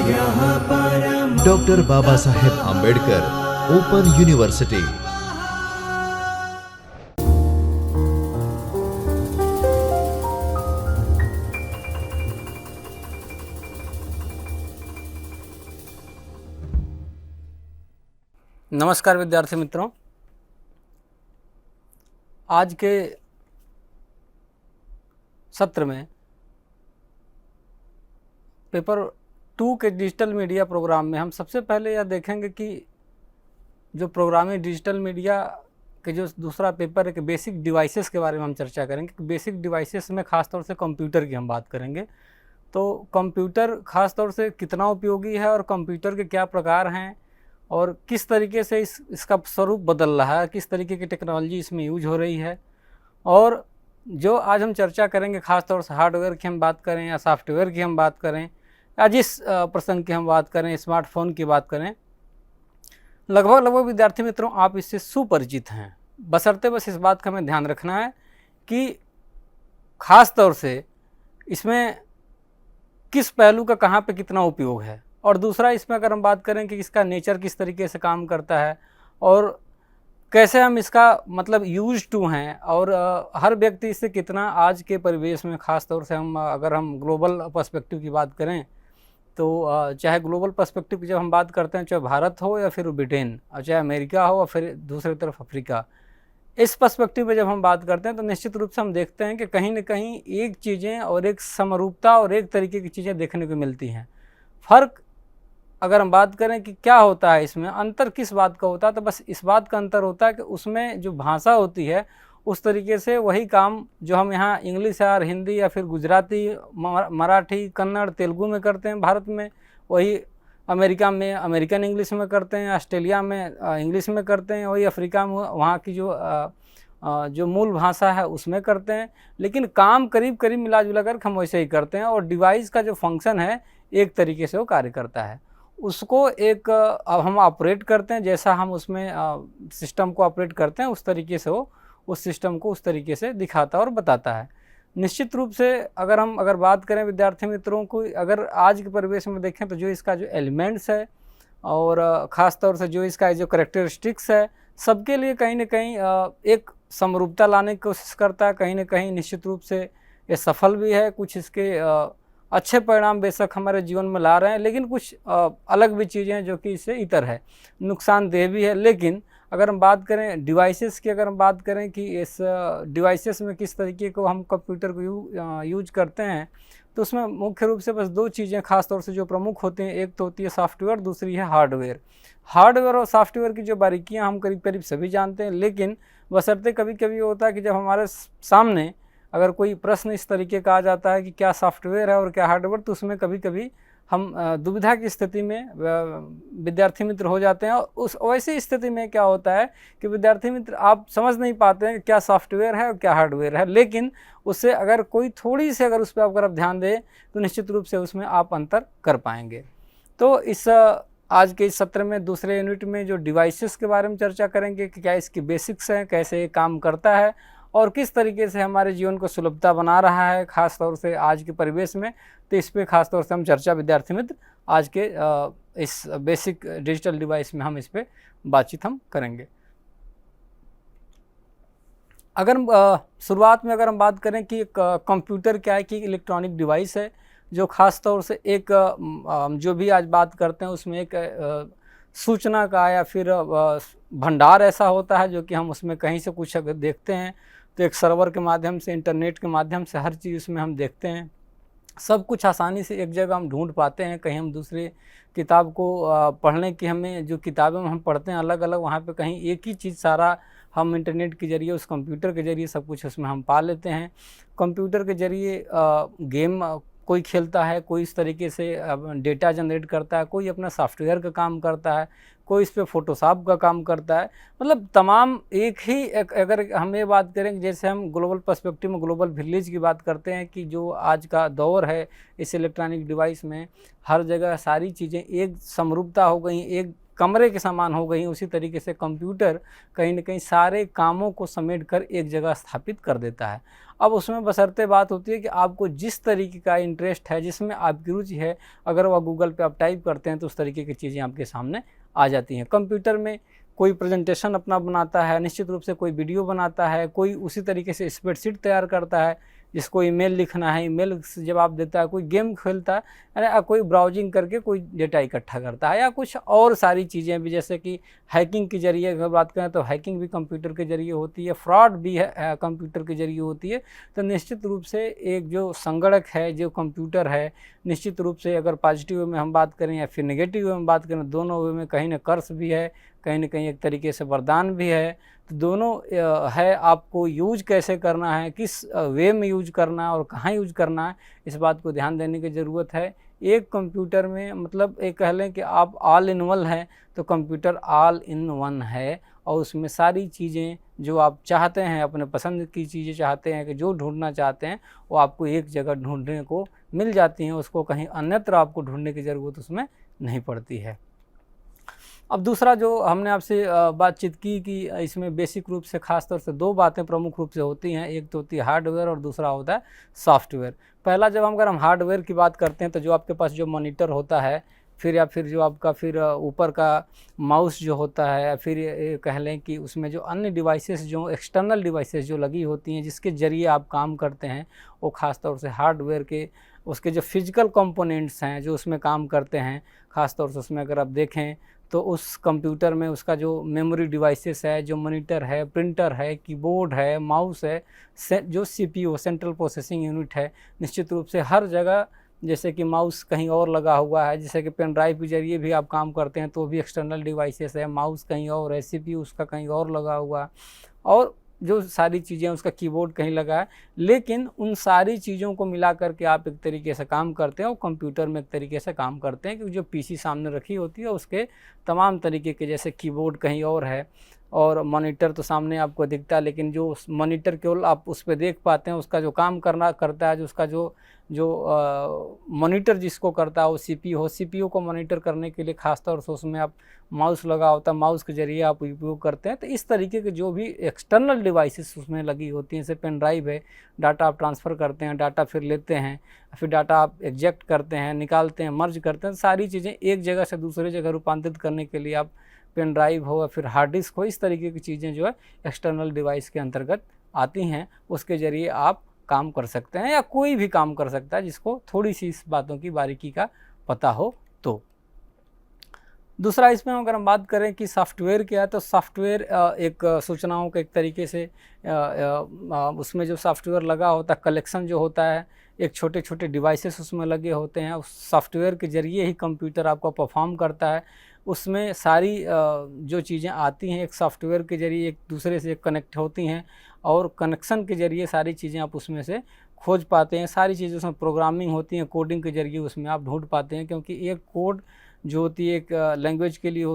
Doctor Baba Saheb Ambedkar open university. नमस्कार विद्यार्थी मित्रों, आज के सत्र में पेपर 2 के डिजिटल मीडिया प्रोग्राम में हम सबसे पहले यह देखेंगे कि जो प्रोग्रामिंग डिजिटल मीडिया के जो दूसरा पेपर है कि बेसिक डिवाइसेस के बारे में हम चर्चा करेंगे। बेसिक डिवाइसेस में ख़ास तौर से कंप्यूटर की हम बात करेंगे। तो कंप्यूटर ख़ास तौर से कितना उपयोगी है और कंप्यूटर के क्या प्रकार हैं और किस तरीके से इसका स्वरूप बदल रहा है, किस तरीके की टेक्नोलॉजी इसमें यूज हो रही है। और जो आज हम चर्चा करेंगे ख़ास तौर से हार्डवेयर की हम बात करें या सॉफ्टवेयर की हम बात करें या जिस प्रसंग की हम बात करें, स्मार्टफोन की बात करें, लगभग विद्यार्थी मित्रों आप इससे सुपरिचित हैं। बशर्ते बस इस बात का हमें ध्यान रखना है कि ख़ास तौर से इसमें किस पहलू का कहाँ पे कितना उपयोग है। और दूसरा, इसमें अगर हम बात करें कि इसका नेचर किस तरीके से काम करता है और कैसे हम इसका मतलब यूज टू हैं और हर व्यक्ति इससे कितना आज के परिवेश में, ख़ास तौर से अगर हम ग्लोबल पर्सपेक्टिव की बात करें तो चाहे ग्लोबल पर्सपेक्टिव की जब हम बात करते हैं, चाहे भारत हो या फिर ब्रिटेन, और चाहे अमेरिका हो और फिर दूसरी तरफ अफ्रीका, इस पर्सपेक्टिव में जब हम बात करते हैं तो निश्चित रूप से हम देखते हैं कि कहीं न कहीं एक चीज़ें और एक समरूपता और एक तरीके की चीज़ें देखने को मिलती हैं। फ़र्क अगर हम बात करें कि क्या होता है, इसमें अंतर किस बात का होता है, तो बस इस बात का अंतर होता है कि उसमें जो भाषा होती है उस तरीके से वही काम जो हम यहाँ इंग्लिश या हिंदी या फिर गुजराती, मराठी, कन्नड़, तेलुगु में करते हैं भारत में, वही अमेरिका में अमेरिकन इंग्लिश में करते हैं, ऑस्ट्रेलिया में इंग्लिश में करते हैं, वही अफ्रीका में वहाँ की जो मूल भाषा है उसमें करते हैं। लेकिन काम करीब मिला जुला कर हम वैसे ही करते हैं और डिवाइस का जो फंक्शन है एक तरीके से वो कार्य करता है। उसको एक अब हम ऑपरेट करते हैं, जैसा हम उसमें सिस्टम को ऑपरेट करते हैं उस तरीके से वो उस सिस्टम को उस तरीके से दिखाता है और बताता है। निश्चित रूप से अगर बात करें विद्यार्थी मित्रों को, अगर आज के परिवेश में देखें तो जो इसका जो एलिमेंट्स है और ख़ास तौर से जो इसका जो करैक्टरिस्टिक्स है, सबके लिए कहीं ना कहीं एक समरूपता लाने की कोशिश करता है। कहीं ना कहीं निश्चित रूप से ये सफल भी है। कुछ इसके अच्छे परिणाम बेशक हमारे जीवन में ला रहे हैं, लेकिन कुछ अलग भी चीज़ें हैं जो कि इससे इतर है, नुकसानदेह भी है। लेकिन अगर हम बात करें डिवाइसेस की, अगर हम बात करें कि इस डिवाइसेस में किस तरीके को हम कंप्यूटर को यूज करते हैं, तो उसमें मुख्य रूप से बस दो चीज़ें खास तौर से जो प्रमुख होती हैं, एक तो होती है सॉफ्टवेयर, दूसरी है हार्डवेयर। हार्डवेयर और सॉफ्टवेयर की जो बारीकियाँ हम करीब सभी जानते हैं, लेकिन बशर्ते कभी होता है कि जब हमारे सामने अगर कोई प्रश्न इस तरीके का आ जाता है कि क्या सॉफ्टवेयर है और क्या हार्डवेयर, तो उसमें कभी हम दुविधा की स्थिति में विद्यार्थी मित्र हो जाते हैं। और उस वैसी स्थिति में क्या होता है कि विद्यार्थी मित्र आप समझ नहीं पाते हैं कि क्या सॉफ्टवेयर है और क्या हार्डवेयर है। लेकिन उससे अगर कोई थोड़ी सी अगर उस पर अगर आप ध्यान दें तो निश्चित रूप से उसमें आप अंतर कर पाएंगे। तो इस आज के इस सत्र में दूसरे यूनिट में जो डिवाइसेस के बारे में चर्चा करेंगे कि क्या इसकी बेसिक्स हैं, कैसे ये काम करता है और किस तरीके से हमारे जीवन को सुलभता बना रहा है ख़ास तौर से आज के परिवेश में। तो इस पे ख़ास तौर से हम चर्चा विद्यार्थी मित्र आज के इस बेसिक डिजिटल डिवाइस में हम इस पे बातचीत हम करेंगे। अगर शुरुआत में अगर हम बात करें कि कंप्यूटर क्या है, कि इलेक्ट्रॉनिक डिवाइस है जो ख़ास तौर से एक जो भी आज बात करते हैं उसमें एक सूचना का या फिर भंडार ऐसा होता है जो कि हम उसमें कहीं से कुछ अगर देखते हैं तो एक सर्वर के माध्यम से, इंटरनेट के माध्यम से हर चीज़ उसमें हम देखते हैं। सब कुछ आसानी से एक जगह हम ढूंढ पाते हैं। कहीं हम दूसरे किताब को पढ़ने की, हमें जो किताबें हम पढ़ते हैं अलग अलग, वहाँ पे कहीं एक ही चीज़ सारा हम इंटरनेट के ज़रिए, उस कंप्यूटर के ज़रिए सब कुछ उसमें हम पा लेते हैं। कंप्यूटर के ज़रिए गेम कोई खेलता है, कोई इस तरीके से डेटा जनरेट करता है, कोई अपना सॉफ्टवेयर का काम करता है, कोई इस पे फ़ोटोशॉप का काम करता है। मतलब तमाम अगर हम ये बात करें जैसे हम ग्लोबल पर्सपेक्टिव में ग्लोबल विलेज की बात करते हैं कि जो आज का दौर है इस इलेक्ट्रॉनिक डिवाइस में हर जगह सारी चीज़ें एक समरूपता हो गई, एक कमरे के समान हो गई, उसी तरीके से कंप्यूटर कहीं न कहीं सारे कामों को समेट कर एक जगह स्थापित कर देता है। अब उसमें बशर्ते बात होती है कि आपको जिस तरीके का इंटरेस्ट है, जिसमें आपकी रुचि है, अगर वह गूगल पे आप टाइप करते हैं तो उस तरीके की चीज़ें आपके सामने आ जाती हैं। कंप्यूटर में कोई प्रेजेंटेशन अपना बनाता है, निश्चित रूप से कोई वीडियो बनाता है, कोई उसी तरीके से स्प्रेडशीट तैयार करता है, जिसको ईमेल लिखना है, ईमेल से जवाब देता है, कोई गेम खेलता है, यानी कोई ब्राउजिंग करके कोई डेटा इकट्ठा करता है, या कुछ और सारी चीज़ें भी, जैसे कि हैकिंग के ज़रिए अगर बात करें तो हैकिंग भी कंप्यूटर के ज़रिए होती है, फ्रॉड भी है कंप्यूटर के ज़रिए होती है। तो निश्चित रूप से एक जो संगणक है, जो कंप्यूटर है, निश्चित रूप से अगर पॉजिटिव वे में हम बात करें या फिर नेगेटिव वे में बात करें, दोनों वे में कहीं न कर्स भी है, कहीं न कहीं एक तरीके से वरदान भी है। तो दोनों है, आपको यूज कैसे करना है, किस वे में यूज करना है और कहाँ यूज करना है, इस बात को ध्यान देने की ज़रूरत है। एक कंप्यूटर में मतलब एक कह लें कि आप ऑल इन वन हैं, तो कंप्यूटर ऑल इन वन है, और उसमें सारी चीज़ें जो आप चाहते हैं, अपने पसंद की चीज़ें चाहते हैं, कि जो ढूँढना चाहते हैं वो आपको एक जगह ढूँढने को मिल जाती हैं, उसको कहीं अन्यत्र आपको ढूँढने की ज़रूरत उसमें नहीं पड़ती है। अब दूसरा जो हमने आपसे बातचीत की कि इसमें बेसिक रूप से ख़ास तौर से 2 बातें प्रमुख रूप से होती हैं, एक तो होती है हार्डवेयर और दूसरा होता है सॉफ्टवेयर। पहला जब अगर हम हार्डवेयर की बात करते हैं तो जो आपके पास जो मॉनिटर होता है, फिर या फिर जो आपका फिर ऊपर का माउस जो होता है, या फिर ये कह लें कि उसमें जो अन्य डिवाइसेस, जो एक्सटर्नल डिवाइसेस जो लगी होती हैं जिसके ज़रिए आप काम करते हैं, वो ख़ास तौर से हार्डवेयर के उसके जो फिजिकल कंपोनेंट्स हैं जो उसमें काम करते हैं, ख़ास तौर से उसमें अगर आप देखें तो उस कंप्यूटर में उसका जो मेमोरी डिवाइसेस है, जो मॉनिटर है, प्रिंटर है, कीबोर्ड है, माउस है, जो सीपीयू सेंट्रल प्रोसेसिंग यूनिट है, निश्चित रूप से हर जगह, जैसे कि माउस कहीं और लगा हुआ है, जैसे कि पेन ड्राइव के ज़रिए भी आप काम करते हैं तो भी एक्सटर्नल डिवाइसेस है, माउस कहीं और है, सीपीयू उसका कहीं और लगा हुआ है, और जो सारी चीज़ें उसका कीबोर्ड कहीं लगा है। लेकिन उन सारी चीज़ों को मिला कर के आप एक तरीके से काम करते हैं और कंप्यूटर में एक तरीके से काम करते हैं, क्योंकि जो पीसी सामने रखी होती है उसके तमाम तरीके के, जैसे कीबोर्ड कहीं और है और मॉनिटर तो सामने आपको दिखता है, लेकिन जो उस मॉनिटर केवल आप उस पे देख पाते हैं, उसका जो काम करना करता है, जो उसका जो मॉनिटर जिसको करता है वो सीपीयू हो। सीपीयू को मॉनिटर करने के लिए ख़ास तौर से उसमें आप माउस लगा होता है, माउस के ज़रिए आप उपयोग करते हैं। तो इस तरीके के जो भी एक्सटर्नल डिवाइसेस उसमें लगी होती हैं, जैसे पेन ड्राइव है, डाटा आप ट्रांसफ़र करते हैं, डाटा फिर लेते हैं, फिर डाटा आप एग्जेक्ट करते हैं, निकालते हैं, मर्ज करते हैं, सारी चीज़ें एक जगह से दूसरी जगह रूपांतरित करने के लिए आप पेन ड्राइव हो या फिर हार्ड डिस्क हो, इस तरीके की चीज़ें जो है एक्सटर्नल डिवाइस के अंतर्गत आती हैं, उसके ज़रिए आप काम कर सकते हैं, या कोई भी काम कर सकता है जिसको थोड़ी सी इस बातों की बारीकी का पता हो तो। दूसरा इसमें अगर हम बात करें कि सॉफ्टवेयर क्या है, तो सॉफ्टवेयर एक सूचनाओं के एक तरीके से उसमें जो सॉफ्टवेयर लगा होता है, कलेक्शन जो होता है, एक छोटे छोटे डिवाइसेस उसमें लगे होते हैं, उस सॉफ्टवेयर के ज़रिए ही कंप्यूटर आपका परफॉर्म करता है। उसमें सारी जो चीज़ें आती हैं एक सॉफ्टवेयर के ज़रिए एक दूसरे से कनेक्ट होती हैं, और कनेक्शन के ज़रिए सारी चीज़ें आप उसमें से खोज पाते हैं, सारी चीज़ें उसमें प्रोग्रामिंग होती हैं, कोडिंग के ज़रिए उसमें आप ढूंढ पाते हैं, क्योंकि एक कोड जो होती है एक लैंग्वेज के लिए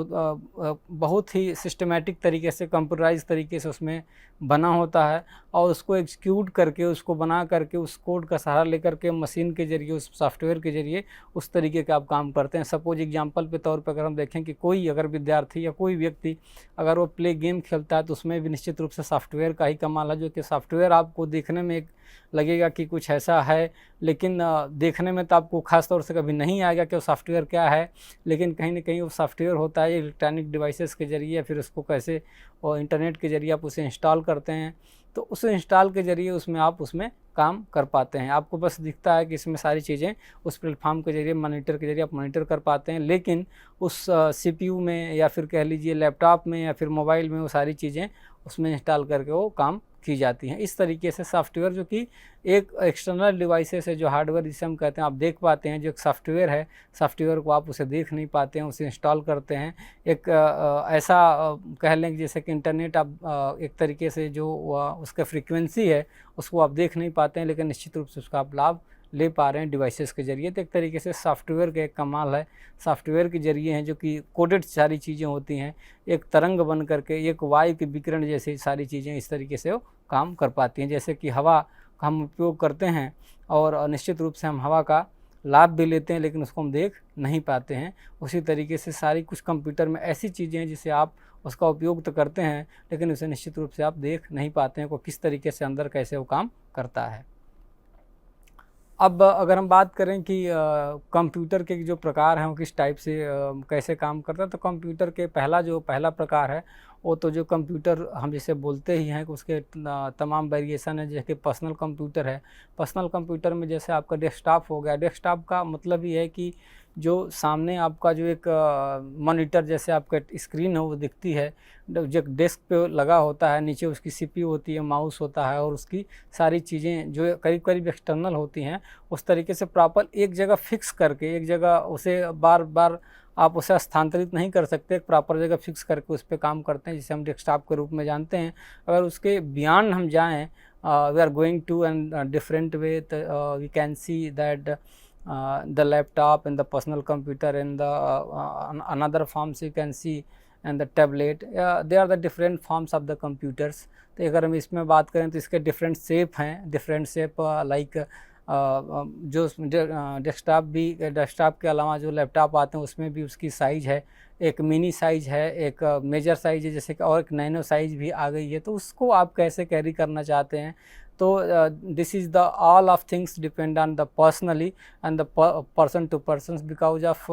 बहुत ही सिस्टमैटिक तरीके से, कंप्यूटराइज तरीके से उसमें बना होता है, और उसको एग्जीक्यूट करके, उसको बना करके, उस कोड का सहारा लेकर के मशीन के ज़रिए, उस सॉफ्टवेयर के ज़रिए उस तरीके का आप काम करते हैं। सपोज एग्जांपल के तौर पर अगर हम देखें कि कोई अगर विद्यार्थी या कोई व्यक्ति अगर वो प्ले गेम खेलता है, तो उसमें भी निश्चित रूप से सॉफ्टवेयर का ही कमाल है, जो कि सॉफ्टवेयर आपको देखने में एक लगेगा कि कुछ ऐसा है, लेकिन देखने में तो आपको ख़ास तौर से कभी नहीं आएगा कि वो सॉफ्टवेयर क्या है, लेकिन कहीं न कहीं वो सॉफ्टवेयर होता है इलेक्ट्रॉनिक डिवाइसेस के ज़रिए, या फिर उसको कैसे और इंटरनेट के ज़रिए आप उसे इंस्टॉल करते हैं, तो उस इंस्टॉल के ज़रिए उसमें आप उसमें काम कर पाते हैं। आपको बस दिखता है कि इसमें सारी चीज़ें उस प्लेटफॉर्म के ज़रिए, मॉनिटर के ज़रिए आप मॉनिटर कर पाते हैं, लेकिन उस सीपीयू में या फिर कह लीजिए लैपटॉप में या फिर मोबाइल में वो सारी चीज़ें उसमें इंस्टॉल करके वो काम की जाती हैं। इस तरीके से सॉफ्टवेयर जो कि एक एक्सटर्नल डिवाइसेस है, जो हार्डवेयर जिसे हम कहते हैं, आप देख पाते हैं, जो एक सॉफ्टवेयर है, सॉफ्टवेयर को आप उसे देख नहीं पाते हैं, उसे इंस्टॉल करते हैं। एक ऐसा कह लें कि जैसे कि इंटरनेट आप एक तरीके से जो उसका फ्रीक्वेंसी है उसको आप देख नहीं पाते हैं, लेकिन निश्चित रूप से उसका आप लाभ ले पा रहे हैं डिवाइसेस के ज़रिए। तो एक तरीके से सॉफ्टवेयर का एक कमाल है, सॉफ्टवेयर के ज़रिए हैं जो कि कोडेड सारी चीज़ें होती हैं, एक तरंग बन करके, एक वायु के विकिरण जैसी सारी चीज़ें इस तरीके से वो काम कर पाती हैं। जैसे कि हवा का हम उपयोग करते हैं, और निश्चित रूप से हम हवा का लाभ भी लेते हैं लेकिन उसको हम देख नहीं पाते हैं। उसी तरीके से सारी कुछ कंप्यूटर में ऐसी चीज़ें हैं जिसे आप उसका उपयोग तो करते हैं लेकिन उसे निश्चित रूप से आप देख नहीं पाते हैं को किस तरीके से अंदर कैसे वो काम करता है। अब अगर हम बात करें कि कंप्यूटर के जो प्रकार हैं वो किस टाइप से कैसे काम करता है, तो कंप्यूटर के पहला प्रकार है वो तो जो कंप्यूटर हम जैसे बोलते ही हैं कि उसके तमाम वेरिएशन है, जैसे कि पर्सनल कंप्यूटर है। पर्सनल कंप्यूटर में जैसे आपका डेस्कटॉप हो गया, डेस्कटॉप का मतलब ये है कि जो सामने आपका जो एक मॉनिटर जैसे आपका स्क्रीन है वो दिखती है, जो डेस्क पे लगा होता है, नीचे उसकी सीपीयू होती है, माउस होता है और उसकी सारी चीज़ें जो करीब करीब एक्सटर्नल होती हैं उस तरीके से प्रॉपर एक जगह फिक्स करके एक जगह उसे बार बार आप उसे स्थानांतरित नहीं कर सकते, एक प्रॉपर जगह फिक्स करके उस पर काम करते हैं जिसे हम डेस्कटॉप के रूप में जानते हैं। अगर उसके बियॉन्ड हम जाएँ, we are going to an different way, we can see that the laptop and the personal computer and the another forms you can see and the tablet, they are the different forms of the computers। तो अगर हम इसमें बात करें तो इसके different shape हैं, different shape like जो डेस्कटॉप के अलावा जो लैपटॉप आते हैं उसमें भी उसकी साइज़ है, एक मिनी साइज़ है, एक मेजर साइज़ है, जैसे कि और एक नैनो साइज़ भी आ गई है। तो उसको आप कैसे कैरी करना चाहते हैं, तो this is the all of things depend on the personally and the person to person because of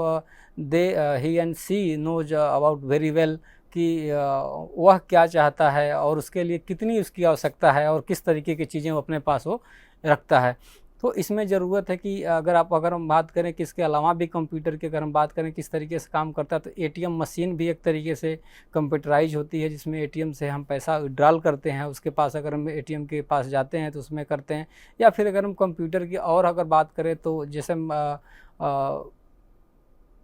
they he and she knows about very well कि वह क्या चाहता है और उसके लिए कितनी उसकी आवश्यकता है और किस तरीके की चीज़ें वो अपने पास वो रखता है। तो इसमें ज़रूरत है कि अगर हम बात करें कि इसके अलावा भी कंप्यूटर की अगर हम बात करें किस तरीके से काम करता है, तो एटीएम मशीन भी एक तरीके से कंप्यूटराइज होती है जिसमें एटीएम से हम पैसा विड्रॉल करते हैं, उसके पास अगर हम एटीएम के पास जाते हैं तो उसमें करते हैं। या फिर अगर हम कंप्यूटर की और अगर बात करें तो जैसे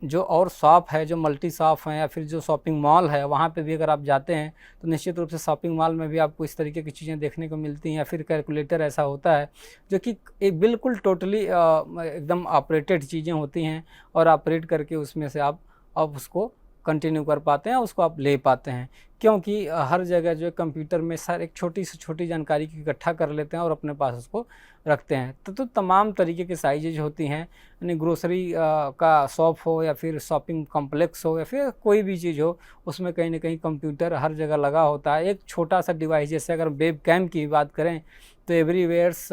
जो और शॉप है, जो मल्टी शॉप हैं या फिर जो शॉपिंग मॉल है, वहाँ पे भी अगर आप जाते हैं तो निश्चित रूप से शॉपिंग मॉल में भी आपको इस तरीके की चीज़ें देखने को मिलती हैं। या फिर कैलकुलेटर ऐसा होता है जो कि एक बिल्कुल टोटली एकदम ऑपरेटेड चीज़ें होती हैं और ऑपरेट करके उसमें से आप उसको कंटिन्यू कर पाते हैं, उसको आप ले पाते हैं। क्योंकि हर जगह जो है कंप्यूटर में सर एक छोटी से छोटी जानकारी की इकट्ठा कर लेते हैं और अपने पास उसको रखते हैं। तो तमाम तरीके की साइजेज होती हैं, यानी ग्रोसरी का शॉप हो या फिर शॉपिंग कॉम्प्लेक्स हो या फिर कोई भी चीज़ हो, उसमें कहीं ना कहीं कंप्यूटर हर जगह लगा होता है। एक छोटा सा डिवाइस, जैसे अगर वेब कैम की बात करें तो एवरीवेयर्स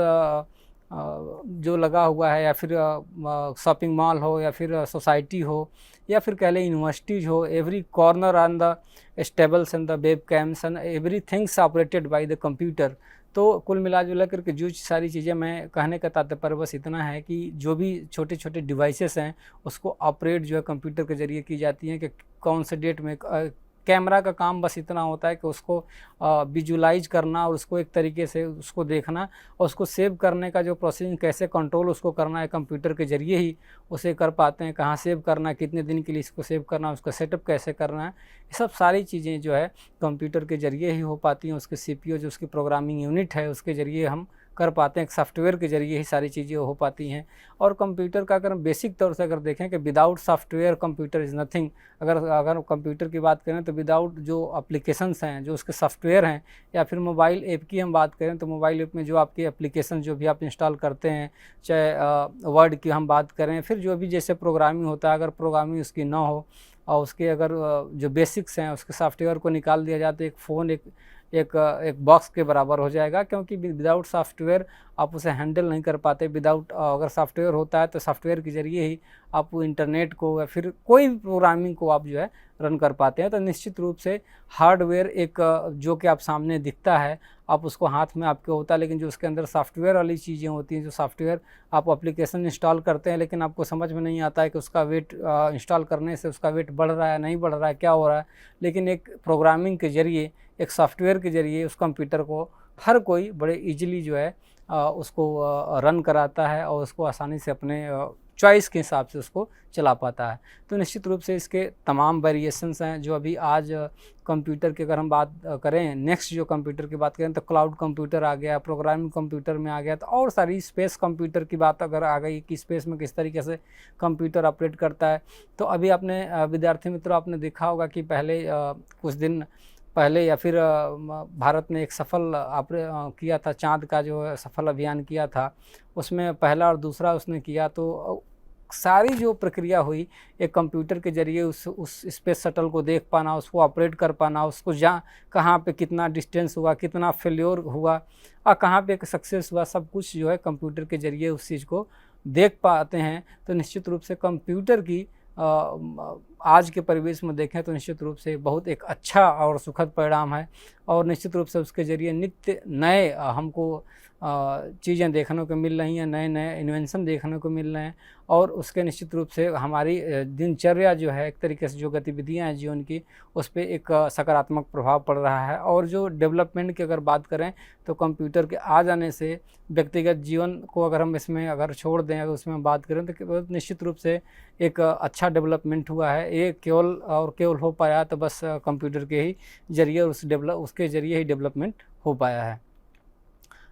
जो लगा हुआ है, या फिर शॉपिंग मॉल हो या फिर सोसाइटी हो या फिर कह लें यूनिवर्सिटीज़ हो, every corner on the stables and the web camps and every things operated by the computer. तो कुल मिला जुला करके जो सारी चीज़ें, मैं कहने का तात्पर्य बस इतना है कि जो भी छोटे छोटे डिवाइसेस हैं उसको ऑपरेट जो है कंप्यूटर के ज़रिए की जाती हैं। कि कौन से डेट में कैमरा का काम बस इतना होता है कि उसको विजुलाइज करना और उसको एक तरीके से उसको देखना और उसको सेव करने का जो प्रोसेसिंग कैसे कंट्रोल उसको करना है कंप्यूटर के ज़रिए ही उसे कर पाते हैं। कहाँ सेव करना है, कितने दिन के लिए इसको सेव करना है, उसका सेटअप कैसे करना है, ये सब सारी चीज़ें जो है कंप्यूटर के ज़रिए ही हो पाती हैं। उसके सीपीयू जो उसकी प्रोग्रामिंग यूनिट है उसके ज़रिए हम कर पाते हैं, एक सॉफ्टवेयर के ज़रिए ही सारी चीज़ें हो पाती हैं। और कंप्यूटर का अगर हम बेसिक तौर से अगर देखें कि without software computer is nothing. अगर कंप्यूटर की बात करें तो विदाउट जो एप्लीकेशंस हैं, जो उसके सॉफ्टवेयर हैं, या फिर मोबाइल ऐप की हम बात करें तो मोबाइल ऐप में जो आपकी एप्लीकेशन जो भी आप इंस्टॉल करते हैं, चाहे वर्ड की हम बात करें, फिर जो भी जैसे प्रोग्रामिंग होता है, अगर प्रोग्रामिंग उसकी ना हो और उसके अगर जो बेसिक्स हैं उसके सॉफ्टवेयर को निकाल दिया जाए तो एक फ़ोन एक बॉक्स के बराबर हो जाएगा। क्योंकि विदाउट सॉफ्टवेयर आप उसे हैंडल नहीं कर पाते। विदाउट अगर सॉफ्टवेयर होता है तो सॉफ्टवेयर के ज़रिए ही आप इंटरनेट को या फिर कोई भी प्रोग्रामिंग को आप जो है रन कर पाते हैं। तो निश्चित रूप से हार्डवेयर एक जो कि आप सामने दिखता है, आप उसको हाथ में आपके होता है, लेकिन जो उसके अंदर सॉफ्टवेयर वाली चीज़ें होती हैं, जो सॉफ्टवेयर आप एप्लीकेशन इंस्टॉल करते हैं लेकिन आपको समझ में नहीं आता है कि उसका वेट इंस्टॉल करने से उसका वेट बढ़ रहा है, नहीं बढ़ रहा है, क्या हो रहा है। लेकिन एक प्रोग्रामिंग के ज़रिए, एक सॉफ्टवेयर के ज़रिए उस कंप्यूटर को हर कोई बड़े ईजिली जो है उसको रन कराता है और उसको आसानी से अपने चॉइस के हिसाब से उसको चला पाता है। तो निश्चित रूप से इसके तमाम वेरिएशंस हैं जो अभी आज कंप्यूटर की अगर हम बात करें, नेक्स्ट जो कंप्यूटर की बात करें तो क्लाउड कंप्यूटर आ गया, प्रोग्रामिंग कंप्यूटर में आ गया, तो और सारी स्पेस कंप्यूटर की बात अगर आ गई कि स्पेस में किस तरीके से कंप्यूटर ऑपरेट करता है। तो अभी आपने विद्यार्थी मित्रों आपने देखा होगा कि पहले कुछ दिन पहले या फिर भारत ने एक सफल किया था, चाँद का जो सफल अभियान किया था, उसमें पहला और दूसरा उसने किया। तो सारी जो प्रक्रिया हुई एक कंप्यूटर के ज़रिए उस स्पेस शटल को देख पाना, उसको ऑपरेट कर पाना, उसको कहाँ पे कितना डिस्टेंस हुआ, कितना फेल्योर हुआ और कहाँ पे सक्सेस हुआ, सब कुछ जो है कंप्यूटर के ज़रिए उस चीज़ को देख पाते हैं। तो निश्चित रूप से कंप्यूटर की आज के परिवेश में देखें तो निश्चित रूप से बहुत एक अच्छा और सुखद परिणाम है और निश्चित रूप से उसके ज़रिए नित्य नए हमको चीज़ें देखने को मिल रही हैं, नए नए इन्वेंशन देखने को मिल रहे हैं और उसके निश्चित रूप से हमारी दिनचर्या जो है एक तरीके से जो गतिविधियां हैं जीवन की उस पर एक सकारात्मक प्रभाव पड़ रहा है। और जो डेवलपमेंट की अगर बात करें तो कंप्यूटर के आ जाने से व्यक्तिगत जीवन को अगर हम इसमें अगर छोड़ दें, अगर उसमें बात करें तो निश्चित रूप से एक अच्छा डेवलपमेंट हुआ है। ये केवल हो पाया तो बस कंप्यूटर के ही जरिए उसके ज़रिए ही डेवलपमेंट हो पाया है।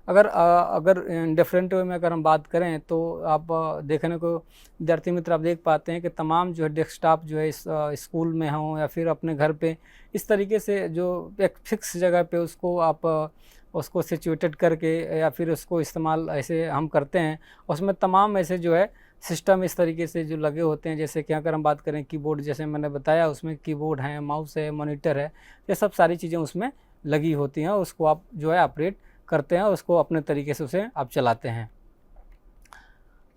अगर डिफरेंट वे में अगर हम बात करें तो आप देखने को विद्यार्थी मित्र आप देख पाते हैं कि तमाम जो है डेस्कटॉप जो है इस स्कूल में हों या फिर अपने घर पे इस तरीके से जो एक फिक्स जगह पे उसको सिचुएटेड करके या फिर उसको इस्तेमाल ऐसे हम करते हैं। उसमें तमाम ऐसे जो है सिस्टम इस तरीके से जो लगे होते हैं, जैसे कि अगर हम बात करें कीबोर्ड, जैसे मैंने बताया उसमें कीबोर्ड है, माउस है, मॉनिटर है, ये सब सारी चीज़ें उसमें लगी होती हैं। उसको आप जो है ऑपरेट करते हैं, उसको अपने तरीके से उसे आप चलाते हैं।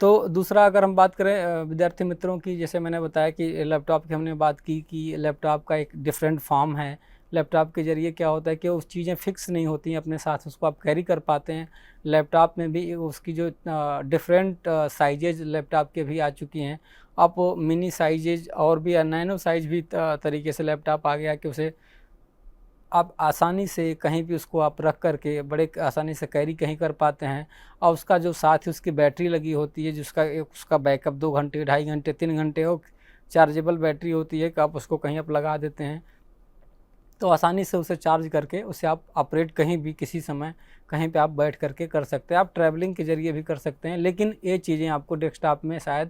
तो दूसरा अगर हम बात करें विद्यार्थी मित्रों की, जैसे मैंने बताया कि लैपटॉप की हमने बात की कि लैपटॉप का एक डिफरेंट फॉर्म है। लैपटॉप के ज़रिए क्या होता है कि उस चीज़ें फ़िक्स नहीं होती हैं अपने साथ, उसको आप कैरी कर पाते हैं। लैपटॉप में भी उसकी जो डिफरेंट साइजेज लैपटॉप के भी आ चुकी हैं। आप मिनी साइजेज और भी नैनो साइज भी तरीके से लैपटॉप आ गया कि उसे आप आसानी से कहीं भी उसको आप रख करके बड़े आसानी से कैरी कहीं कर पाते हैं। और उसका जो साथ ही उसकी बैटरी लगी होती है जिसका उसका बैकअप 2 घंटे, 2.5 घंटे, 3 घंटे हो, चार्जेबल बैटरी होती है कि आप उसको कहीं आप लगा देते हैं तो आसानी से उसे चार्ज करके उसे आप ऑपरेट कहीं भी किसी समय कहीं पे आप बैठ करके कर सकते हैं। आप ट्रैवलिंग के ज़रिए भी कर सकते हैं, लेकिन ये चीज़ें आपको डेस्कटॉप में शायद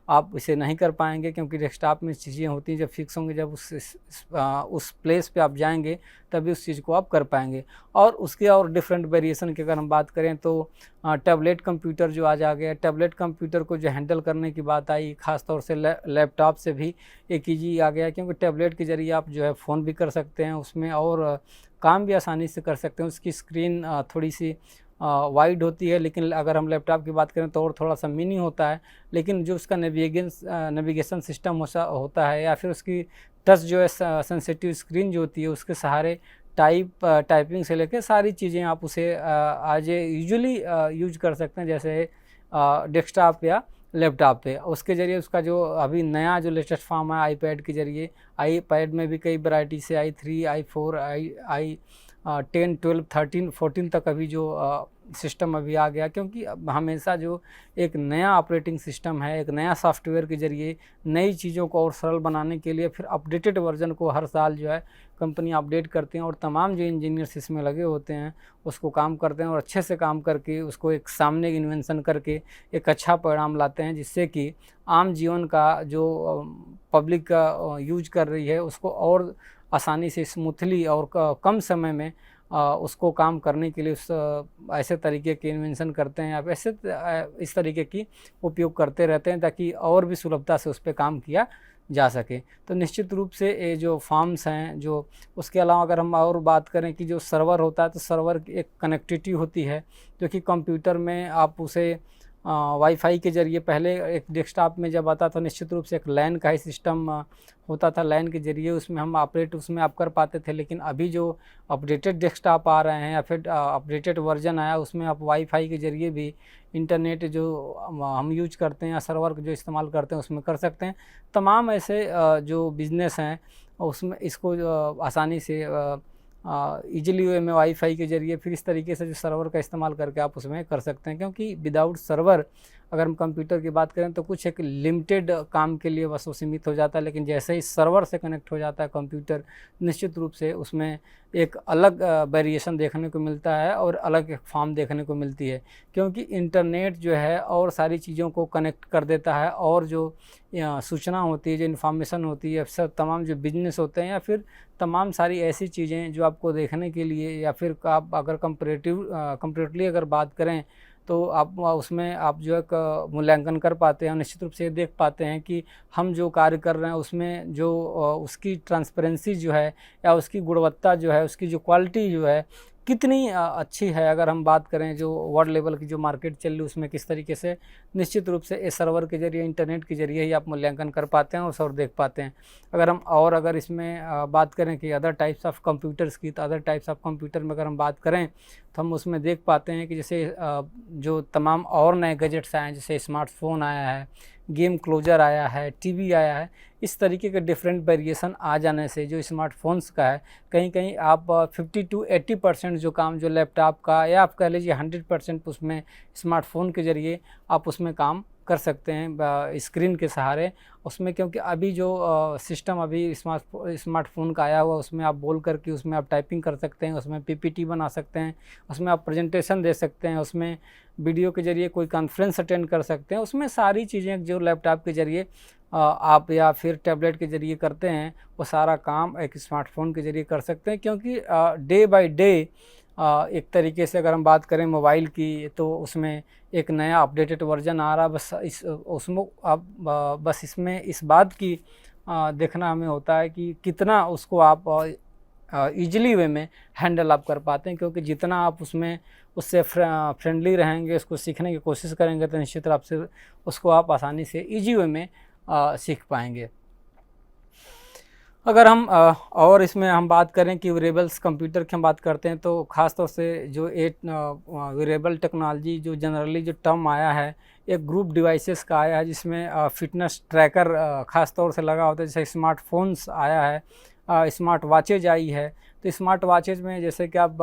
आप इसे नहीं कर पाएंगे क्योंकि डेस्कटॉप में चीज़ें होती हैं जब फिक्स होंगी, जब उस प्लेस पे आप जाएंगे तभी उस चीज़ को आप कर पाएंगे। और उसके और डिफरेंट वेरिएशन की अगर हम बात करें तो टैबलेट कंप्यूटर जो आज आ गया, टैबलेट कंप्यूटर को जो हैंडल करने की बात आई, ख़ास तौर से लैपटॉप से भी एक ईजी आ गया क्योंकि टैबलेट के ज़रिए आप जो है फ़ोन भी कर सकते हैं उसमें और काम भी आसानी से कर सकते हैं। उसकी स्क्रीन थोड़ी सी वाइड होती है, लेकिन अगर हम लैपटॉप की बात करें तो और थोड़ा सा मिनी होता है, लेकिन जो उसका नेविगेशन सिस्टम होता है या फिर उसकी टच जो है सेंसिटिव स्क्रीन जो होती है उसके सहारे टाइपिंग से लेकर सारी चीज़ें आप उसे आज यूजुअली यूज कर सकते हैं, जैसे डेस्कटॉप या लैपटॉप पे। उसके ज़रिए उसका जो अभी नया जो लेटेस्ट फॉर्म है आईपैड के ज़रिए, आईपैड में भी कई वैरायटी से i3, i4, i 10, 12, 13, 14 तक अभी जो सिस्टम अभी आ गया, क्योंकि हमेशा जो एक नया ऑपरेटिंग सिस्टम है, एक नया सॉफ्टवेयर के ज़रिए नई चीज़ों को और सरल बनाने के लिए फिर अपडेटेड वर्जन को हर साल जो है कंपनी अपडेट करती हैं और तमाम जो इंजीनियर्स इसमें लगे होते हैं उसको काम करते हैं और अच्छे से काम करके उसको एक सामने इन्वेंशन करके एक अच्छा परिणाम लाते हैं, जिससे कि आम जीवन का जो पब्लिक का यूज कर रही है उसको और आसानी से स्मूथली और कम समय में उसको काम करने के लिए उस ऐसे तरीके के इन्वेंशन करते हैं आप, ऐसे इस तरीके की उपयोग करते रहते हैं ताकि और भी सुलभता से उस पर काम किया जा सके। तो निश्चित रूप से ये जो फॉर्म्स हैं जो, उसके अलावा अगर हम और बात करें कि जो सर्वर होता है तो सर्वर की एक कनेक्टिविटी होती है जो कि कंप्यूटर में आप उसे वाईफाई के ज़रिए, पहले एक डेस्कटॉप में जब आता था निश्चित रूप से एक लैन का ही सिस्टम होता था, लैन के ज़रिए उसमें हम ऑपरेट उसमें आप कर पाते थे। लेकिन अभी जो अपडेटेड डेस्कटॉप आ रहे हैं या फिर अपडेटेड वर्जन आया उसमें आप वाईफाई के ज़रिए भी इंटरनेट जो हम यूज करते हैं या सर्वर जो इस्तेमाल करते हैं उसमें कर सकते हैं। तमाम ऐसे जो बिज़नेस हैं उसमें इसको आसानी से ईजिली वे में वाईफाई के ज़रिए फिर इस तरीके से जो सर्वर का इस्तेमाल करके आप उसमें कर सकते हैं, क्योंकि विदाउट सर्वर अगर हम कंप्यूटर की बात करें तो कुछ एक लिमिटेड काम के लिए बस वो सीमित हो जाता है, लेकिन जैसे ही सर्वर से कनेक्ट हो जाता है कंप्यूटर, निश्चित रूप से उसमें एक अलग वेरिएशन देखने को मिलता है और अलग एक फॉर्म देखने को मिलती है, क्योंकि इंटरनेट जो है और सारी चीज़ों को कनेक्ट कर देता है और जो सूचना होती है, जो इन्फॉर्मेशन होती है, सब तमाम जो बिजनेस होते हैं या फिर तमाम सारी ऐसी चीज़ें जो आपको देखने के लिए या फिर आप अगर कंपेरेटिवली अगर बात करें तो आप उसमें आप जो है मूल्यांकन कर पाते हैं और निश्चित रूप से ये देख पाते हैं कि हम जो कार्य कर रहे हैं उसमें जो उसकी ट्रांसपेरेंसी जो है या उसकी गुणवत्ता जो है, उसकी जो क्वालिटी जो है कितनी अच्छी है। अगर हम बात करें जो वर्ल्ड लेवल की जो मार्केट चल रही है उसमें किस तरीके से, निश्चित रूप से इस सर्वर के जरिए, इंटरनेट के जरिए ही आप मूल्यांकन कर पाते हैं और देख पाते हैं। अगर इसमें बात करें कि अदर टाइप्स ऑफ कंप्यूटर्स की, तो अदर टाइप्स ऑफ कंप्यूटर में अगर हम बात करें तो हम उसमें देख पाते हैं कि जैसे जो तमाम और नए गैजेट्स आए हैं, जैसे स्मार्टफोन आया है, गेम क्लोजर आया है, टीवी आया है, इस तरीके के डिफरेंट वेरिएशन आ जाने से जो स्मार्टफोन्स का है, कहीं कहीं आप 50 to 80% जो काम जो लैपटॉप का, या आप कह लीजिए 100% उसमें स्मार्टफोन के ज़रिए आप उसमें काम कर सकते हैं स्क्रीन के सहारे उसमें। क्योंकि अभी जो सिस्टम अभी स्मार्टफोन का आया हुआ, उसमें आप बोल करके उसमें आप टाइपिंग कर सकते हैं, उसमें पीपीटी बना सकते हैं, उसमें आप प्रेजेंटेशन दे सकते हैं, उसमें वीडियो के ज़रिए कोई कॉन्फ्रेंस अटेंड कर सकते हैं। उसमें सारी चीज़ें जो लैपटॉप के ज़रिए आप या फिर टैबलेट के ज़रिए करते हैं, वो सारा काम एक स्मार्टफोन के ज़रिए कर सकते हैं। क्योंकि डे बाय डे एक तरीके से अगर हम बात करें मोबाइल की, तो उसमें एक नया अपडेटेड वर्जन आ रहा है। बस इसमें इस बात की देखना हमें होता है कि कितना उसको आप ईजिली वे में हैंडल आप कर पाते हैं। क्योंकि जितना आप उसमें उससे फ्रेंडली रहेंगे, उसको सीखने की कोशिश करेंगे, तो निश्चित रूप से उसको आप आसानी से ईजी वे में सीख पाएंगे। अगर हम और इसमें हम बात करें कि वेरेबल्स कंप्यूटर की हम बात करते हैं, तो ख़ास तौर से जो वेरेबल टेक्नोलॉजी जो जनरली जो टर्म आया है, एक ग्रुप डिवाइसेस का आया है, जिसमें फिटनेस ट्रैकर ख़ास तौर से लगा होता है। जैसे स्मार्टफोन्स आया है, स्मार्ट वॉचेज आई है। तो स्मार्ट वॉचेज में जैसे कि आप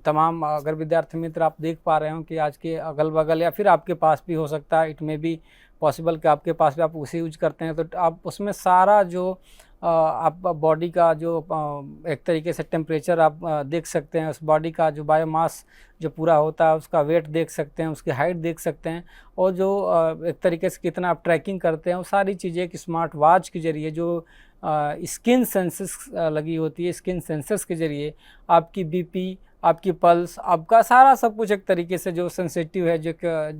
तमाम अगर विद्यार्थी मित्र आप देख पा रहे हो कि आज के अगल बगल या फिर आपके पास भी हो सकता है, इट में भी पॉसिबल कि आपके पास भी आप उसे यूज करते हैं, तो आप उसमें सारा जो आप बॉडी का जो एक तरीके से टेम्परेचर आप देख सकते हैं, उस बॉडी का जो बायोमास जो पूरा होता है उसका वेट देख सकते हैं, उसकी हाइट देख सकते हैं, और जो एक तरीके से कितना आप ट्रैकिंग करते हैं, वो सारी चीज़ें एक स्मार्ट वॉच के ज़रिए जो स्किन सेंसस लगी होती है, स्किन सेंसस के ज़रिए आपकी बीपी, आपकी पल्स, आपका सारा सब कुछ एक तरीके से जो सेंसिटिव है, जो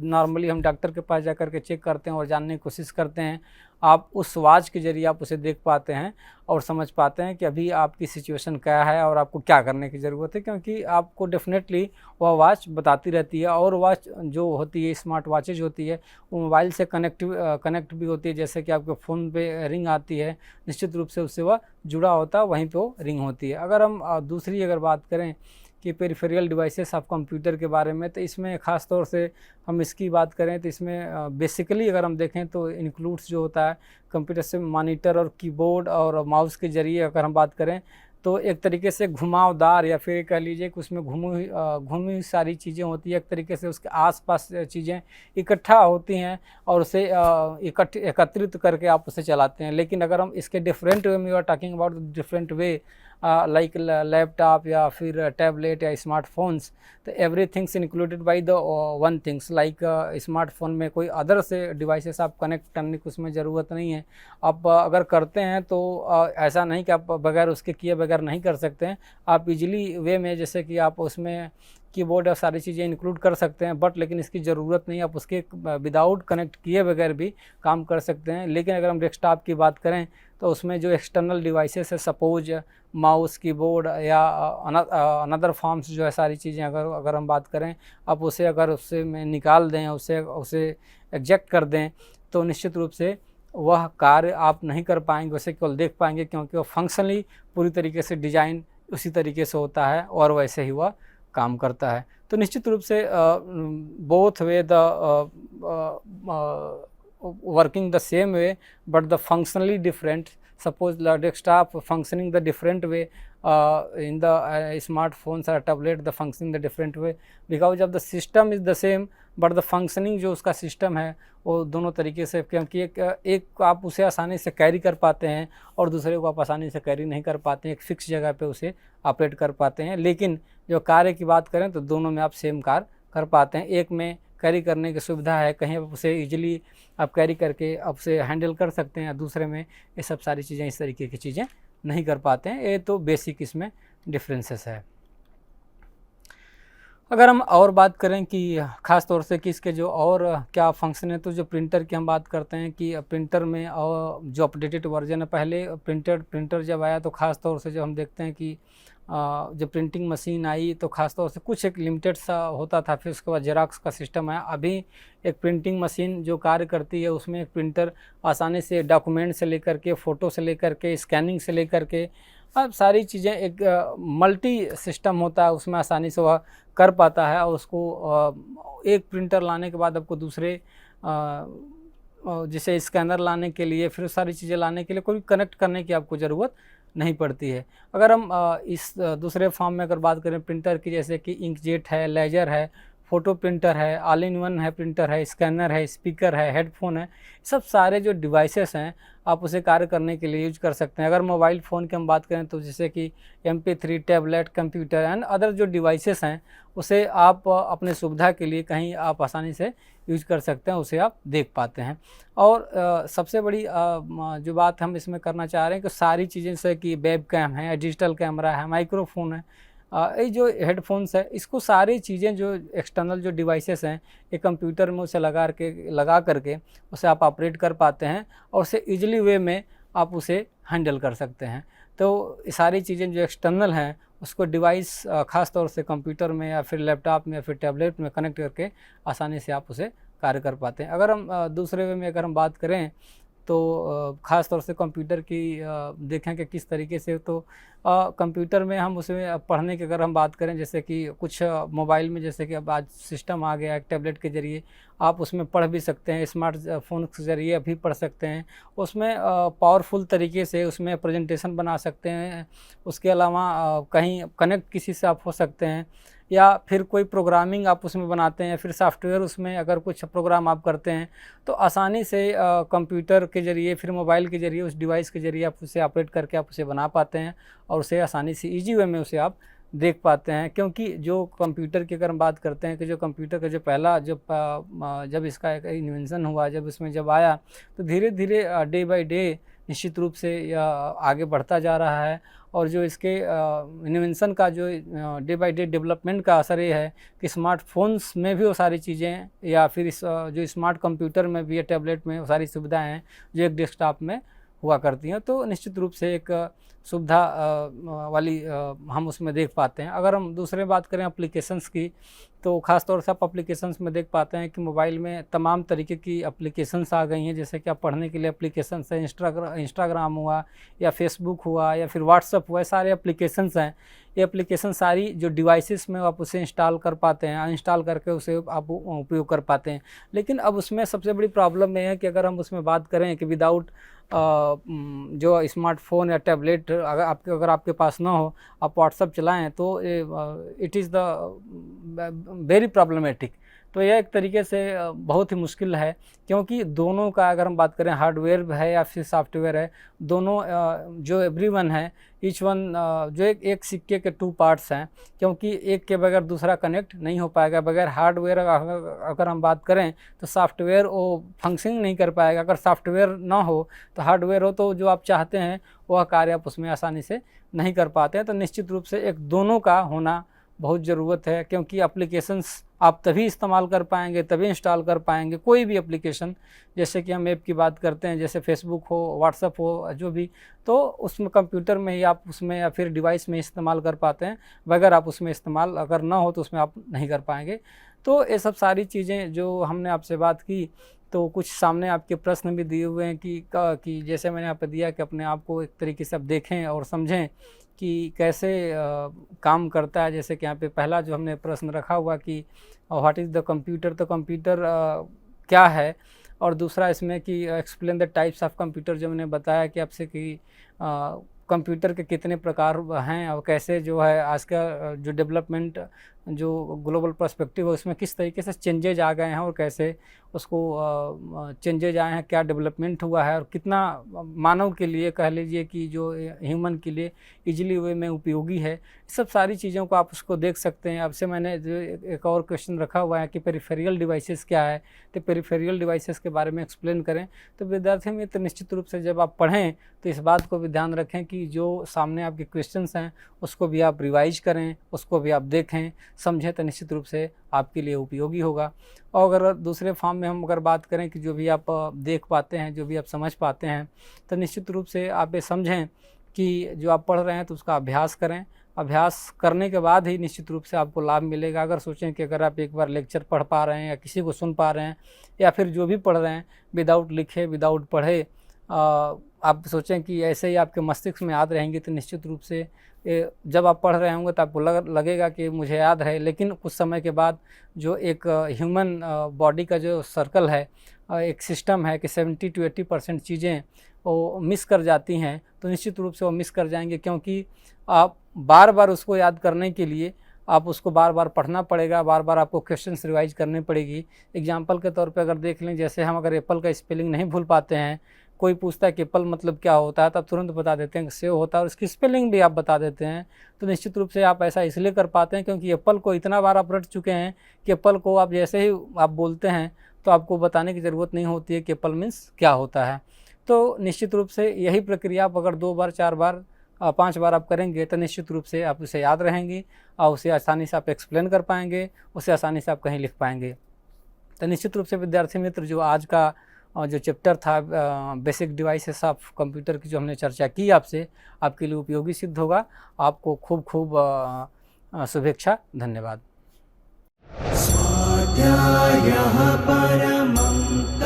नॉर्मली हम डॉक्टर के पास जा कर के चेक करते हैं और जानने की कोशिश करते हैं, आप उस वॉच के ज़रिए आप उसे देख पाते हैं और समझ पाते हैं कि अभी आपकी सिचुएशन क्या है और आपको क्या करने की ज़रूरत है। क्योंकि आपको डेफिनेटली वह वॉच बताती रहती है। और वॉच जो होती है, स्मार्ट वॉचेज होती है, वो मोबाइल से कनेक्ट भी होती है। जैसे कि आपके फ़ोन पे रिंग आती है, निश्चित रूप से उससे वह जुड़ा होता है, वहीं पे वो रिंग होती है। अगर हम दूसरी अगर बात करें कि पेरिफेरल डिवाइसेस ऑफ कंप्यूटर के बारे में, तो इसमें ख़ास तौर से हम इसकी बात करें तो इसमें बेसिकली अगर हम देखें तो इंक्लूड्स जो होता है कंप्यूटर से मॉनिटर और कीबोर्ड और माउस के ज़रिए अगर हम बात करें, तो एक तरीके से घुमावदार या फिर कह लीजिए कि उसमें घूमी हुई सारी चीज़ें होती है। एक तरीके से उसके आसपास चीज़ें इकट्ठा होती हैं और उसे एकत्रित करके आप उसे चलाते हैं। लेकिन अगर हम इसके डिफरेंट वे में you are talking about different way like laptop या फिर टैबलेट या स्मार्टफोन्स, तो everythings included by the one things like smartphone में कोई अदर से डिवाइसेस आप कनेक्ट करने की उसमें ज़रूरत नहीं है। आप अगर करते हैं तो ऐसा नहीं कि आप बगैर उसके किए बगैर नहीं कर सकते हैं। आप इजीली वे में जैसे कि आप उसमें कीबोर्ड और सारी चीज़ें इंक्लूड कर सकते हैं, बट लेकिन इसकी ज़रूरत नहीं, आप उसके विदाउट कनेक्ट किए बगैर भी काम कर सकते हैं। लेकिन अगर हम डेस्कटॉप की बात करें तो उसमें जो एक्सटर्नल डिवाइसेस है, सपोज माउस, कीबोर्ड या अनदर फॉर्म्स जो है सारी चीज़ें अगर हम बात करें, आप उसे अगर उससे में निकाल दें, उसे एग्जेक्ट कर दें, तो निश्चित रूप से वह कार्य आप नहीं कर पाएंगे, उसे केवल देख पाएंगे। क्योंकि वह फंक्शनली पूरी तरीके से डिज़ाइन उसी तरीके से होता है और वैसे ही वह काम करता है। तो निश्चित रूप से both way the working the same way but the functionally different. Suppose the desktop functioning the different way, in the smartphones or tablet the functioning the different way because of the system is the same but the functioning जो उसका system है वो दोनों तरीके से, क्योंकि एक आप उसे आसानी से कैरी कर पाते हैं और दूसरे को आप आसानी से कैरी नहीं कर पाते हैं, एक फिक्स जगह पे उसे ऑपरेट कर पाते हैं। लेकिन जो कार्य की बात करें तो दोनों में आप सेम कार्य कर पाते हैं। एक में कैरी करने की सुविधा है, कहीं आप उसे इजीली आप कैरी करके आप उसे हैंडल कर सकते हैं, दूसरे में ये सब सारी चीज़ें इस तरीके की चीज़ें नहीं कर पाते हैं। ये तो बेसिक इसमें डिफरेंसेस है। अगर हम और बात करें कि ख़ास तौर से कि इसके जो और क्या फंक्शन है, तो जो प्रिंटर की हम बात करते हैं कि प्रिंटर में जो अपडेटेड वर्जन है, पहले प्रिंटर जब आया तो ख़ास तौर से जब हम देखते हैं कि जब प्रिंटिंग मशीन आई तो ख़ास तौर से कुछ एक लिमिटेड सा होता था, फिर उसके बाद जेरॉक्स का सिस्टम आया। अभी एक प्रिंटिंग मशीन जो कार्य करती है उसमें एक प्रिंटर आसानी से डॉक्यूमेंट से लेकर के, फ़ोटो से लेकर के, स्कैनिंग से लेकर के, अब सारी चीज़ें एक मल्टी सिस्टम होता है, उसमें आसानी से वह कर पाता है। और उसको एक प्रिंटर लाने के बाद आपको दूसरे जैसे स्कैनर लाने के लिए, फिर सारी चीज़ें लाने के लिए कोई कनेक्ट करने की आपको ज़रूरत नहीं पड़ती है। अगर हम इस दूसरे फॉर्म में अगर बात करें प्रिंटर की, जैसे कि इंकजेट है, लेजर है, फ़ोटो प्रिंटर है, ऑल इन वन है, प्रिंटर है, स्कैनर है, स्पीकर है, हेडफोन है, सब सारे जो डिवाइसेस हैं आप उसे कार्य करने के लिए यूज कर सकते हैं। अगर मोबाइल फ़ोन की हम बात करें तो जैसे कि MP3, tablet, computer and other जो डिवाइसेस हैं उसे आप अपने सुविधा के लिए कहीं आप आसानी से यूज कर सकते हैं, उसे आप देख पाते हैं। और सबसे बड़ी जो बात हम इसमें करना चाह रहे हैं कि सारी चीज़ें जैसे कि वेब कैम है, डिजिटल कैमरा है, माइक्रोफोन है, ये जो हेडफोन्स है, इसको सारी चीज़ें जो एक्सटर्नल जो डिवाइसेस हैं ये कंप्यूटर में उसे लगा करके उसे आप ऑपरेट कर पाते हैं और उसे ईजिली वे में आप उसे हैंडल कर सकते हैं। तो ये सारी चीज़ें जो एक्सटर्नल हैं उसको डिवाइस ख़ास तौर से कंप्यूटर में या फिर लैपटॉप में या फिर टैबलेट में कनेक्ट करके आसानी से आप उसे कार्य कर पाते हैं। अगर हम दूसरे वे में अगर हम बात करें तो ख़ास तौर से कंप्यूटर की देखें कि किस तरीके से, तो कंप्यूटर में हम उसमें पढ़ने की अगर हम बात करें, जैसे कि कुछ मोबाइल में जैसे कि अब आज सिस्टम आ गया है, टैबलेट के ज़रिए आप उसमें पढ़ भी सकते हैं, स्मार्टफोन के ज़रिए भी पढ़ सकते हैं। उसमें पावरफुल तरीके से उसमें प्रेजेंटेशन बना सकते हैं। उसके अलावा कहीं कनेक्ट किसी से आप हो सकते हैं, या फिर कोई प्रोग्रामिंग आप उसमें बनाते हैं, फिर सॉफ्टवेयर उसमें अगर कुछ प्रोग्राम आप करते हैं तो आसानी से कंप्यूटर के ज़रिए, फिर मोबाइल के ज़रिए, उस डिवाइस के ज़रिए आप उसे ऑपरेट करके आप उसे बना पाते हैं और उसे आसानी से ईजी वे में उसे आप देख पाते हैं। क्योंकि जो कंप्यूटर की अगर हम बात करते हैं कि जो कंप्यूटर का जो पहला जब इसका एक इन्वेंशन हुआ, जब आया तो धीरे धीरे डे बाय डे निश्चित रूप से आगे बढ़ता जा रहा है। और जो इसके इन्वेंशन का जो डे बाय डे डेवलपमेंट का असर ये है कि स्मार्टफोन्स में भी वो सारी चीज़ें, या फिर जो स्मार्ट कंप्यूटर में भी या टैबलेट में वो सारी सुविधाएं हैं जो एक डेस्कटॉप में हुआ करती हैं। तो निश्चित रूप से एक सुविधा वाली हम उसमें देख पाते हैं। अगर हम दूसरे बात करें एप्लीकेशंस की, तो ख़ास तौर से आप एप्लीकेशंस में देख पाते हैं कि मोबाइल में तमाम तरीके की एप्लीकेशंस आ गई हैं। जैसे कि आप पढ़ने के लिए एप्लीकेशंस हैं, इंस्टाग्राम हुआ या फेसबुक हुआ या फिर व्हाट्सअप हुआ, सारे एप्लीकेशंस हैं। ये एप्लीकेशन सारी जो डिवाइसेस में आप उसे इंस्टॉल कर पाते हैं, अनइंस्टॉल करके उसे आप उपयोग कर पाते हैं। लेकिन अब उसमें सबसे बड़ी प्रॉब्लम ये है कि अगर हम उसमें बात करें कि विदाउट जो स्मार्टफ़ोन या टैबलेट अगर आपके पास ना हो, आप व्हाट्सअप चलाएँ तो it is the very problematic. तो यह एक तरीके से बहुत ही मुश्किल है, क्योंकि दोनों का अगर हम बात करें हार्डवेयर है या फिर सॉफ्टवेयर है, दोनों जो एवरीवन है, ईच वन जो एक सिक्के के टू पार्ट्स हैं, क्योंकि एक के बगैर दूसरा कनेक्ट नहीं हो पाएगा। बगैर हार्डवेयर अगर हम बात करें तो सॉफ्टवेयर वो फंक्शनिंग नहीं कर पाएगा। अगर सॉफ्टवेयर ना हो तो हार्डवेयर हो, तो जो आप चाहते हैं वह कार्य आप उसमें आसानी से नहीं कर पाते हैं। तो निश्चित रूप से एक दोनों का होना बहुत ज़रूरत है, क्योंकि एप्लीकेशंस आप तभी इस्तेमाल कर पाएंगे, तभी इंस्टॉल कर पाएंगे कोई भी एप्लीकेशन। जैसे कि हम ऐप की बात करते हैं, जैसे फेसबुक हो, व्हाट्सअप हो, जो भी, तो उसमें कंप्यूटर में ही आप उसमें या फिर डिवाइस में इस्तेमाल कर पाते हैं। बगैर आप उसमें इस्तेमाल अगर ना हो तो उसमें आप नहीं कर पाएंगे। तो ये सब सारी चीज़ें जो हमने आपसे बात की, तो कुछ सामने आपके प्रश्न भी दिए हुए हैं कि जैसे मैंने यहाँ पे दिया कि अपने आप को एक तरीके से आप देखें और समझें कि कैसे काम करता है। जैसे कि यहाँ पे पहला जो हमने प्रश्न रखा हुआ कि व्हाट इज़ द कंप्यूटर, तो कंप्यूटर क्या है, और दूसरा इसमें कि explain the types of computer, जो मैंने बताया कि आपसे कि कंप्यूटर के कितने प्रकार हैं और कैसे जो है आज का जो डेवलपमेंट, जो ग्लोबल पर्सपेक्टिव है उसमें किस तरीके से चेंजेज आ गए हैं और कैसे उसको चेंजेज आए हैं, क्या डेवलपमेंट हुआ है और कितना मानव के लिए, कह लीजिए कि जो ह्यूमन के लिए इजीली वे में उपयोगी है। सब सारी चीज़ों को आप उसको देख सकते हैं। अब से मैंने जो एक और क्वेश्चन रखा हुआ है कि पेरिफेरियल डिवाइसेस क्या है, तो पेरिफेरियल डिवाइसेस के बारे में एक्सप्लेन करें। तो विद्यार्थी मित्र निश्चित रूप से जब आप पढ़ें तो इस बात को भी ध्यान रखें कि जो सामने आपके क्वेश्चंस हैं उसको भी आप रिवाइज करें, उसको भी आप देखें, समझें तो निश्चित रूप से आपके लिए उपयोगी होगा। और अगर दूसरे फॉर्म में हम अगर बात करें कि जो भी आप देख पाते हैं, जो भी आप समझ पाते हैं, तो निश्चित रूप से आप ये समझें कि जो आप पढ़ रहे हैं तो उसका अभ्यास करें। अभ्यास करने के बाद ही निश्चित रूप से आपको लाभ मिलेगा। अगर सोचें कि अगर आप एक बार लेक्चर पढ़ पा रहे हैं या किसी को सुन पा रहे हैं या फिर जो भी पढ़ रहे हैं विदाउट लिखे, विदाउट पढ़े, आप सोचें कि ऐसे ही आपके मस्तिष्क में याद रहेंगे, तो निश्चित रूप से जब आप पढ़ रहे होंगे तो आपको लगेगा कि मुझे याद है, लेकिन कुछ समय के बाद जो एक ह्यूमन बॉडी का जो सर्कल है, एक सिस्टम है कि 70 to 80% चीज़ें वो मिस कर जाती हैं। तो निश्चित रूप से वो मिस कर जाएंगे, क्योंकि आप बार बार उसको याद करने के लिए आप उसको बार बार पढ़ना पड़ेगा, बार बार आपको क्वेश्चंस रिवाइज करनी पड़ेगी। एग्जांपल के तौर पे अगर देख लें, जैसे हम अगर एप्पल का स्पेलिंग नहीं भूल पाते हैं, कोई पूछता है कि एप्पल मतलब क्या होता है, तो आप तुरंत बता देते हैं कि सेव होता है, और उसकी स्पेलिंग भी आप बता देते हैं। तो निश्चित रूप से आप ऐसा इसलिए कर पाते हैं क्योंकि एप्पल को इतना बार आप रट चुके हैं कि एप्पल को आप जैसे ही आप बोलते हैं तो आपको बताने की ज़रूरत नहीं होती है कि एप्पल मीन्स क्या होता है। तो निश्चित रूप से यही प्रक्रिया आप अगर 2 बार, 4 बार, 5 बार आप करेंगे तो निश्चित रूप से आप उसे याद रहेंगी और उसे आसानी से आप एक्सप्लेन कर पाएंगे, उसे आसानी से आप कहीं लिख पाएंगे। तो निश्चित रूप से विद्यार्थी मित्र, जो आज का जो चैप्टर था बेसिक डिवाइसेस ऑफ कंप्यूटर की जो हमने चर्चा की आपसे, आपके लिए उपयोगी सिद्ध होगा। आपको खूब खूब शुभेच्छा। धन्यवाद। स्वाध्यायः परमं